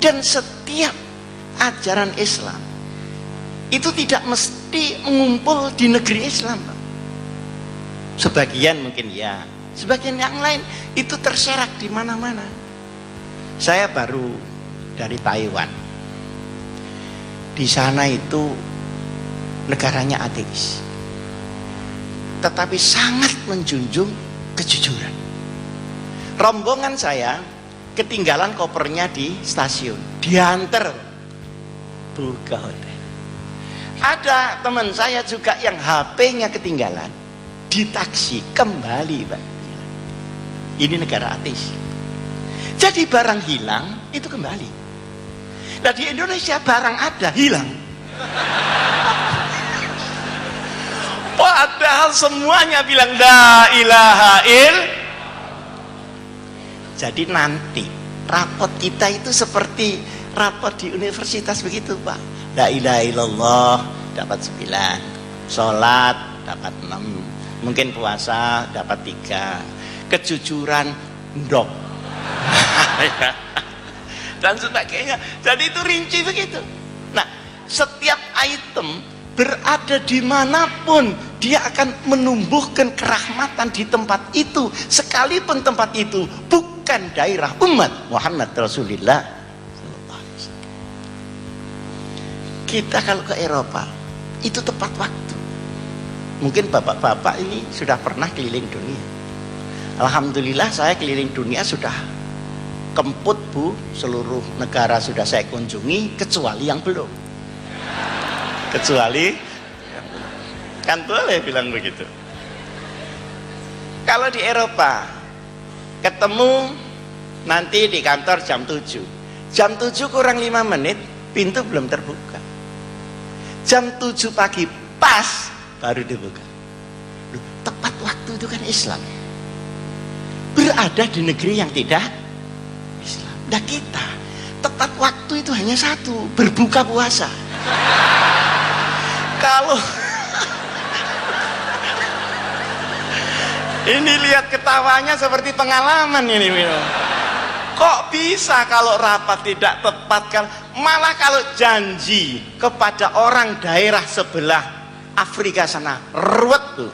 Dan setiap ajaran Islam itu tidak mesti mengumpul di negeri Islam, Pak. Sebagian mungkin ya, sebagian yang lain itu terserak di mana-mana. Saya baru dari Taiwan. Di sana itu negaranya ateis, tetapi sangat menjunjung kejujuran. Rombongan saya ketinggalan kopernya di stasiun, diantar buka hotel. Ada teman saya juga yang HP-nya ketinggalan, di taksi kembali, Pak. Ini negara ateis. Jadi barang hilang itu kembali. Nah di Indonesia barang ada hilang. Padahal semuanya bilang la ilaha illallah. Jadi nanti rapot kita itu seperti rapot di universitas begitu, Pak. La ilaha illallah dapat 9, sholat dapat 6, mungkin puasa dapat 3, kejujuran ndok dan sebagainya. Jadi itu rinci begitu. Nah, setiap item berada dimanapun dia akan menumbuhkan kerahmatan di tempat itu, sekalipun tempat itu bukan daerah umat Muhammad Rasulullah. Kita kalau ke Eropa itu tepat waktu. Mungkin bapak-bapak ini sudah pernah keliling dunia. Alhamdulillah saya keliling dunia sudah kemput, Bu. Seluruh negara sudah saya kunjungi kecuali yang belum. Kecuali kan boleh bilang begitu. Kalau di Eropa ketemu nanti di kantor jam 7, jam 7 kurang 5 menit pintu belum terbuka, jam 7 pagi pas baru dibuka. Loh, tepat waktu itu kan Islam. Berada di negeri yang tidak Islam. Nah kita tepat waktu itu hanya satu, berbuka puasa. Kalau ini lihat ketawanya seperti pengalaman ini, kok bisa kalau rapat tidak tepat, kan malah kalau janji kepada orang daerah sebelah Afrika sana ruwet tuh.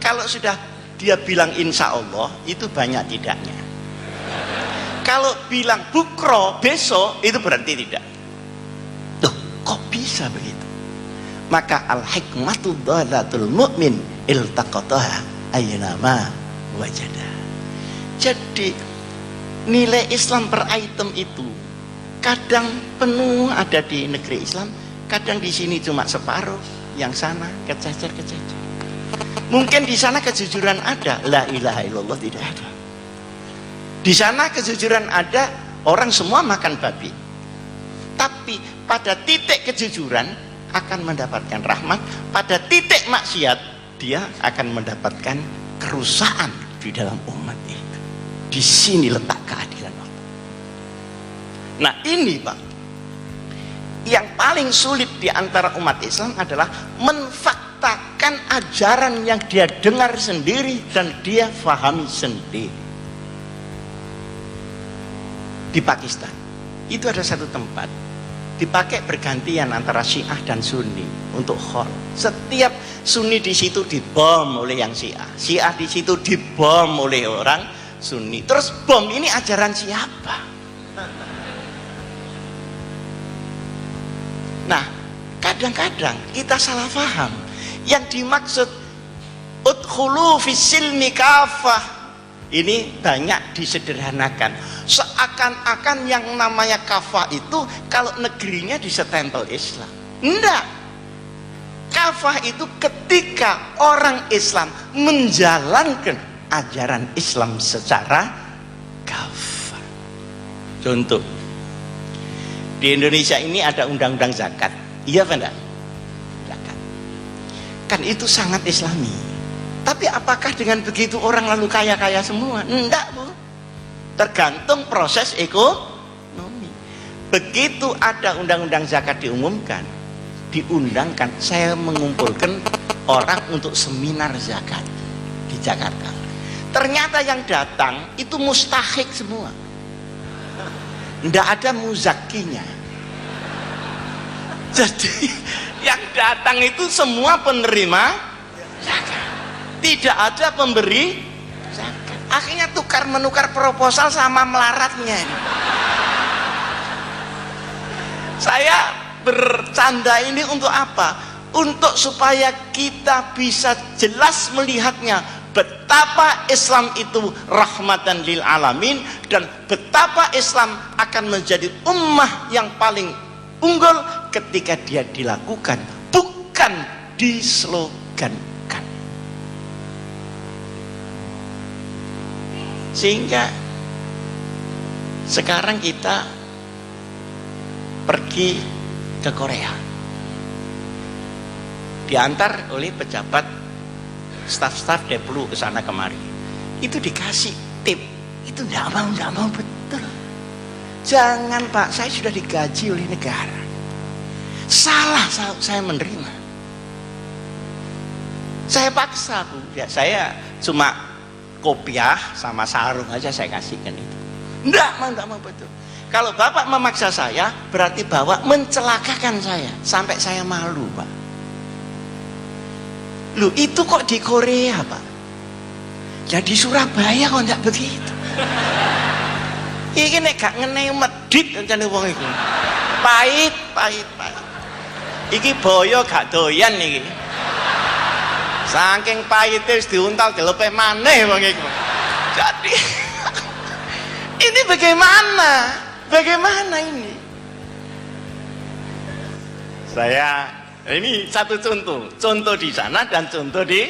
Kalau sudah dia bilang insya Allah itu banyak tidaknya. Kalau bilang bukro besok itu berarti tidak. Tuh kok bisa begitu? Maka al-hikmatu dhalatul mu'min iltaqataha ayyama wajada. Jadi nilai Islam per item itu kadang penuh ada di negeri Islam, kadang di sini cuma separuh, yang sana kececer-kececer. Mungkin di sana kejujuran ada, la ilaha illallah tidak ada. Di sana kejujuran ada, orang semua makan babi. Tapi pada titik kejujuran akan mendapatkan rahmat, pada titik maksiat dia akan mendapatkan kerusakan di dalam umat itu. Di sini letak keadilan Allah. Nah ini Pak, yang paling sulit di antara umat Islam adalah menfaktakan ajaran yang dia dengar sendiri dan dia fahami sendiri. Di Pakistan itu ada satu tempat dipakai bergantian antara Syiah dan Sunni untuk khol. Setiap Sunni di situ dibom oleh yang Syiah, Syiah di situ dibom oleh orang Sunni. Terus bom ini ajaran siapa? Nah, kadang-kadang kita salah paham. Yang dimaksud udkhulu fis-silmi kafah ini banyak disederhanakan. Seakan-akan yang namanya kafah itu kalau negerinya disetempel Islam. Enggak. Kafah itu ketika orang Islam menjalankan ajaran Islam secara kafah. Contoh, di Indonesia ini ada undang-undang zakat. Iya apa enggak? Zakat. Kan itu sangat Islami. Tapi apakah dengan begitu orang lalu kaya-kaya semua? Enggak, Bu. Tergantung proses ekonomi. Begitu ada undang-undang zakat diumumkan, diundangkan, saya mengumpulkan orang untuk seminar zakat di Jakarta. Ternyata yang datang itu mustahik semua. ndak ada muzakinya. Jadi yang datang itu semua penerima zakat, tidak ada pemberi zakat. Akhirnya tukar menukar proposal sama melaratnya. Saya bercanda ini untuk apa? Untuk supaya kita bisa jelas melihatnya betapa Islam itu rahmatan lil alamin, dan betapa Islam akan menjadi ummah yang paling unggul ketika dia dilakukan, bukan dislogankan. Sehingga sekarang kita pergi ke Korea, diantar oleh pejabat, staf-staf Deplu ke sana kemari, itu dikasih tip, itu enggak mau betul. Jangan Pak, saya sudah digaji oleh negara. Salah saya menerima. Saya paksa Bu, ya saya cuma kopiah sama sarung aja saya kasihkan itu. Enggak mau betul. Kalau Bapak memaksa saya, berarti Bapak mencelakakan saya sampai saya malu Pak. Loh itu kok di Korea Pak, ya di Surabaya kok enggak begitu. Iki nek gak ngenei medit kancane wong iku. Pahit. Iki boyo gak doyan iki. Saking pahite wis diuntal dilepeh maneh wong iku. Jadi ini bagaimana? Bagaimana ini? Ini satu contoh di sana dan contoh di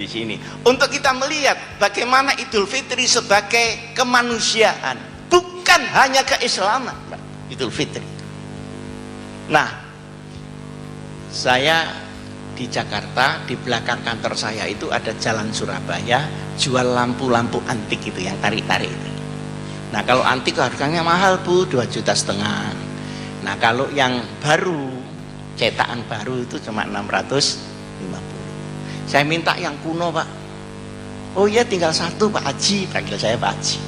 sini. Untuk kita melihat bagaimana Idul Fitri sebagai kemanusiaan, bukan hanya keislaman, Idul Fitri. Nah, saya di Jakarta, di belakang kantor saya itu ada Jalan Surabaya, jual lampu-lampu antik itu yang tarik-tarik itu. Nah, kalau antik harganya mahal Bu, 2,5 juta. Nah, kalau yang baru, cetakan baru itu cuma 650. Saya minta yang kuno Pak. Oh iya, tinggal satu Pak Haji, panggil saya Pak Haji.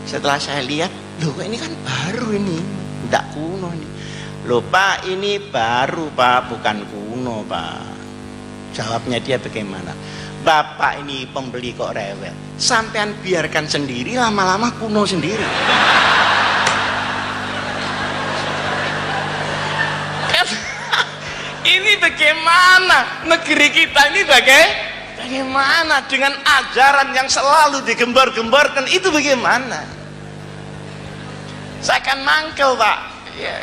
Setelah saya lihat, loh ini kan baru ini, tidak kuno ini. Loh Pak, ini baru Pak, bukan kuno Pak. Jawabnya dia bagaimana? Bapak ini pembeli kok rewel, sampean biarkan sendiri, lama-lama kuno sendiri. Ini bagaimana negeri kita ini bagaimana dengan ajaran yang selalu digembar-gemborkan itu bagaimana? Saya akan mangkel Pak ya.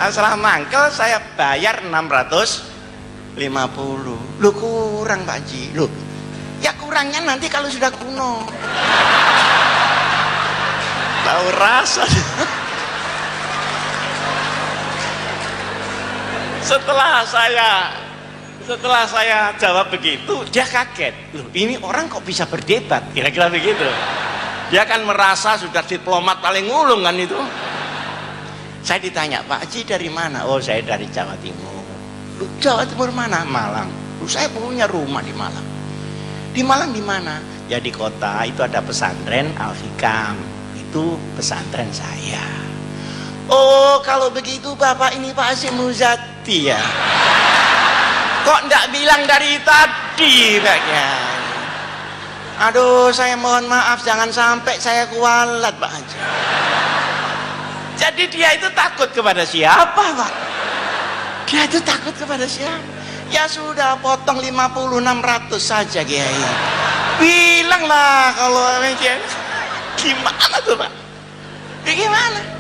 Setelah mangkel saya bayar 650. Loh kurang Pak Haji. Loh ya kurangnya nanti kalau sudah kuno. Tahu rasa. Setelah saya jawab begitu, dia kaget. Loh, ini orang kok bisa berdebat? Kira-kira begitu. Dia kan merasa sudah diplomat paling ulung kan itu. Saya ditanya, Pak Haji dari mana? Oh, saya dari Jawa Timur. Loh, Jawa Timur mana? Malang. Loh, saya punya rumah di Malang. Di Malang di mana? Ya di kota itu ada pesantren Al-Hikam. Itu pesantren saya. Oh, kalau begitu Bapak ini Pak Hasyim Muzati ya. Kok enggak bilang dari tadi Pak Kiai? Aduh, saya mohon maaf, jangan sampai saya kualat Pak Haji. Jadi dia itu takut kepada siapa Pak? Dia itu takut kepada siapa? Ya sudah, potong 50-600 saja Kiai. Bilanglah kalau Kiai. Gimana tuh Pak? Gimana?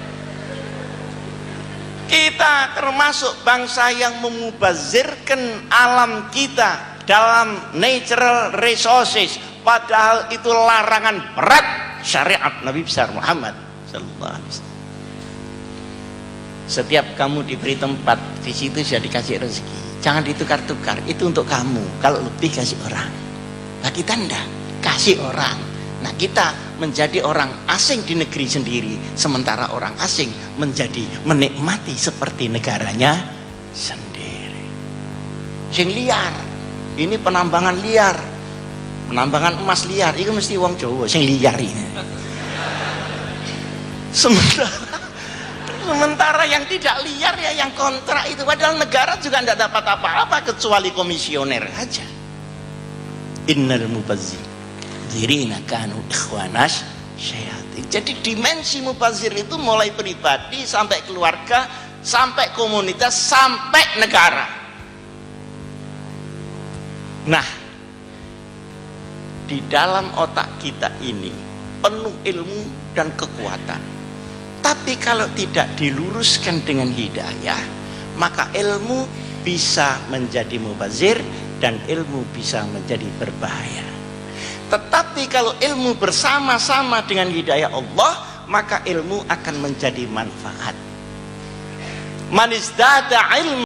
Kita termasuk bangsa yang memubazirkan alam kita dalam natural resources, padahal itu larangan berat syariat Nabi besar Muhammad sallallahu alaihi wasallam. Setiap kamu diberi tempat, di situ sudah dikasih rezeki. Jangan ditukar-tukar, itu untuk kamu. Kalau lebih kasih orang. Nah kita enggak, kasih orang. Nah kita menjadi orang asing di negeri sendiri, sementara orang asing menikmati seperti negaranya sendiri. Sing liar, ini penambangan liar, penambangan emas liar, itu mesti wong Jawa sing liar ini. Sementara yang tidak liar ya yang kontrak itu, padahal negara juga tidak dapat apa-apa kecuali komisioner aja. Innal mubazzirina kanu ikhwanas syayatin. Jadi dimensi mubazir itu mulai pribadi sampai keluarga, sampai komunitas, sampai negara. Nah, di dalam otak kita ini penuh ilmu dan kekuatan, tapi kalau tidak diluruskan dengan hidayah, maka ilmu bisa menjadi mubazir dan ilmu bisa menjadi berbahaya. Tetapi kalau ilmu bersama-sama dengan hidayah Allah, maka ilmu akan menjadi manfaat. Man izdada ilmu